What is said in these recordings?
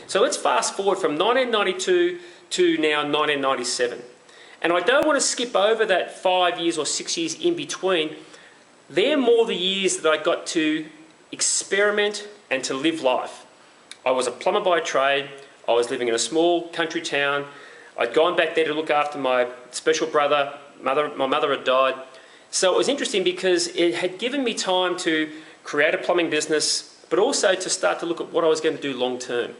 So let's fast forward from 1992 to now 1997. And I don't want to skip over that 5 years or 6 years in between. They're more the years that I got to experiment and to live life. I was a plumber by trade. I was living in a small country town. I'd gone back there to look after my special brother. My mother had died. So it was interesting because it had given me time to create a plumbing business, but also to start to look at what I was going to do long term.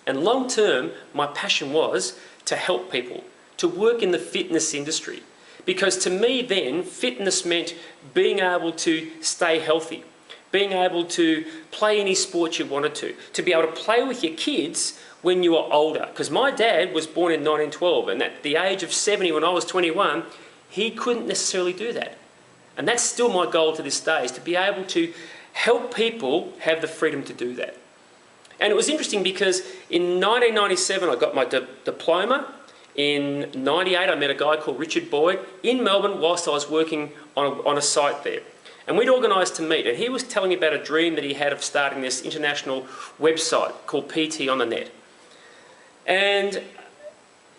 And long term, my passion was to help people, to work in the fitness industry. Because to me then, fitness meant being able to stay healthy, being able to play any sport you wanted to be able to play with your kids when you were older. Because my dad was born in 1912, and at the age of 70 when I was 21, he couldn't necessarily do that. And that's still my goal to this day, is to be able to help people have the freedom to do that. And it was interesting because in 1997 I got my diploma. In 98 I met a guy called Richard Boyd in Melbourne whilst I was working on a site there. And we'd organised to meet, and he was telling me about a dream that he had of starting this international website called PT on the Net. And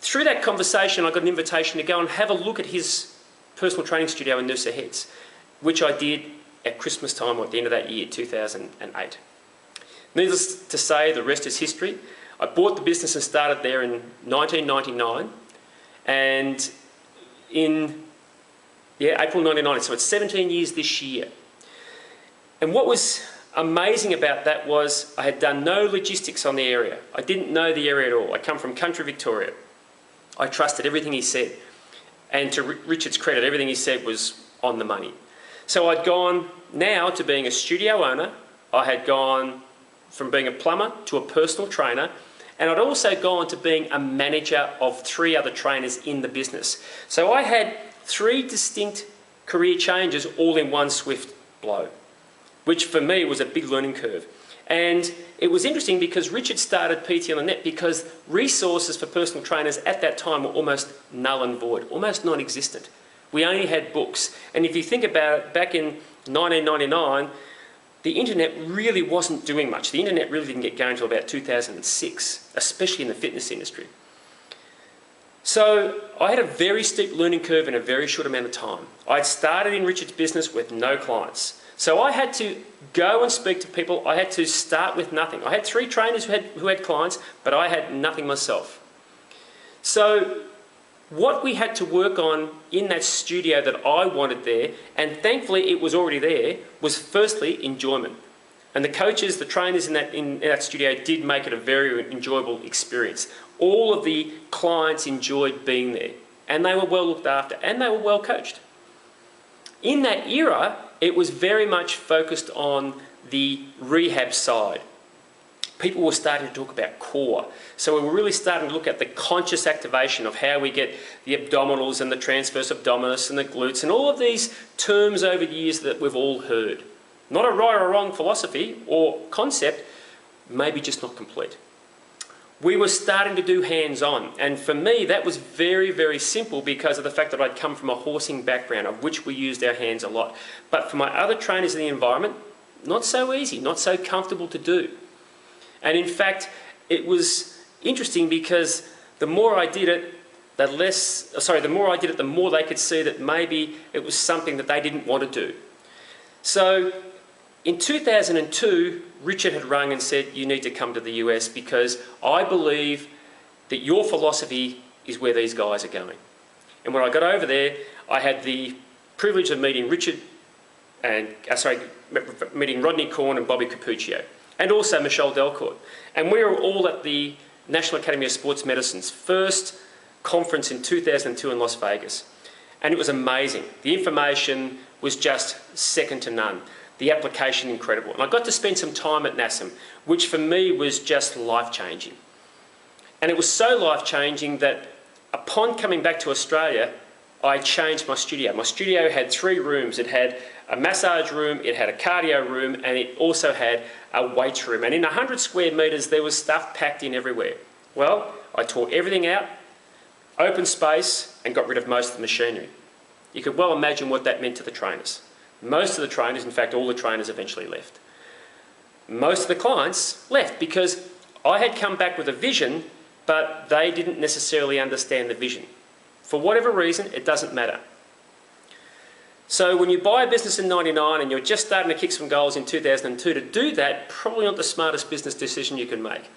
through that conversation I got an invitation to go and have a look at his personal training studio in Noosa Heads, which I did at Christmas time or at the end of that year, 2008. Needless to say, the rest is history. I bought the business and started there in 1999, and in April 1990, so it's 17 years this year. And what was amazing about that was I had done no logistics on the area. I didn't know the area at all. I come from country Victoria. I trusted everything he said. And to Richard's credit, everything he said was on the money. So I'd gone now to being a studio owner. I had gone from being a plumber to a personal trainer, and I'd also gone to being a manager of 3 other trainers in the business. So I had 3 distinct career changes all in one swift blow, which for me was a big learning curve. And it was interesting because Richard started PT on the Net because resources for personal trainers at that time were almost null and void, almost non-existent. We only had books. And if you think about it, back in 1999, the internet really wasn't doing much. The internet really didn't get going until about 2006, especially in the fitness industry. So I had a very steep learning curve in a very short amount of time. I'd started in Richard's business with no clients. So I had to go and speak to people. I had to start with nothing. I had 3 trainers who had clients, but I had nothing myself. So what we had to work on in that studio that I wanted there, and thankfully it was already there, was firstly enjoyment. And the coaches, the trainers in that studio did make it a very enjoyable experience. All of the clients enjoyed being there, and they were well looked after, and they were well coached. In that era, it was very much focused on the rehab side. People were starting to talk about core. So we were really starting to look at the conscious activation of how we get the abdominals and the transverse abdominis and the glutes and all of these terms over the years that we've all heard. Not a right or wrong philosophy or concept, maybe just not complete. We were starting to do hands-on, and for me that was very, very simple because of the fact that I'd come from a horsing background of which we used our hands a lot. But for my other trainers in the environment, not so easy, not so comfortable to do. And in fact, it was interesting because the more I did it, the more they could see that maybe it was something that they didn't want to do. So in 2002, Richard had rung and said, you need to come to the US because I believe that your philosophy is where these guys are going. And when I got over there, I had the privilege of meeting meeting Rodney Corn and Bobby Capuccio, and also Michelle Delcourt. And we were all at the National Academy of Sports Medicine's first conference in 2002 in Las Vegas. And it was amazing. The information was just second to none. The application incredible. And I got to spend some time at NASM, which for me was just life-changing. And it was so life-changing that upon coming back to Australia, I changed my studio. My studio had 3 rooms. It had a massage room, it had a cardio room, and it also had a weights room. And in 100 square metres, there was stuff packed in everywhere. Well, I tore everything out, open space, and got rid of most of the machinery. You could well imagine what that meant to the trainers. Most of the trainers, in fact all the trainers, eventually left. Most of the clients left because I had come back with a vision, but they didn't necessarily understand the vision. For whatever reason, it doesn't matter. So when you buy a business in 99 and you're just starting to kick some goals in 2002, to do that, probably not the smartest business decision you can make.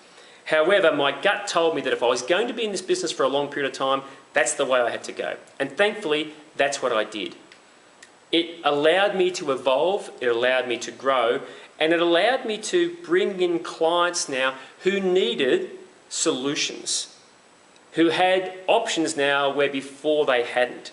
However, my gut told me that if I was going to be in this business for a long period of time, that's the way I had to go. And thankfully, that's what I did. It allowed me to evolve, it allowed me to grow, and it allowed me to bring in clients now who needed solutions, who had options now where before they hadn't,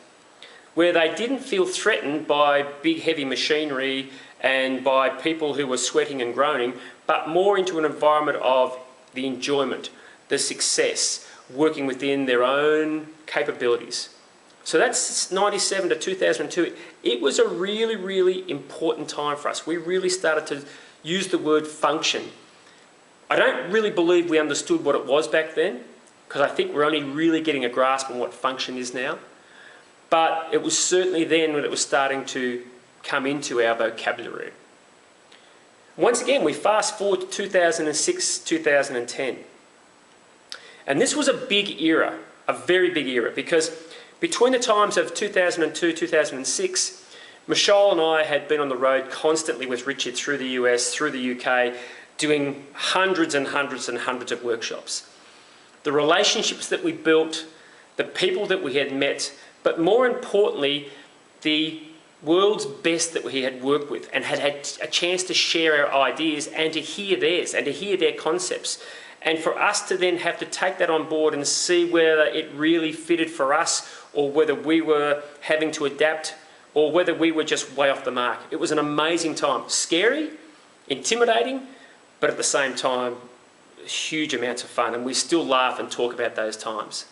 where they didn't feel threatened by big heavy machinery and by people who were sweating and groaning, but more into an environment of the enjoyment, the success, working within their own capabilities. So that's 97 to 2002. It was a really, really important time for us. We really started to use the word function. I don't really believe we understood what it was back then, because I think we're only really getting a grasp on what function is now. But it was certainly then when it was starting to come into our vocabulary. Once again, we fast forward to 2006, 2010. And this was a big era, a very big era, because between the times of 2002, 2006, Michelle and I had been on the road constantly with Richard through the US, through the UK, doing hundreds and hundreds and hundreds of workshops. The relationships that we built, the people that we had met, but more importantly, the world's best that we had worked with and had had a chance to share our ideas and to hear theirs and to hear their concepts. And for us to then have to take that on board and see whether it really fitted for us or whether we were having to adapt or whether we were just way off the mark. It was an amazing time. Scary, intimidating, but at the same time, huge amounts of fun. And we still laugh and talk about those times.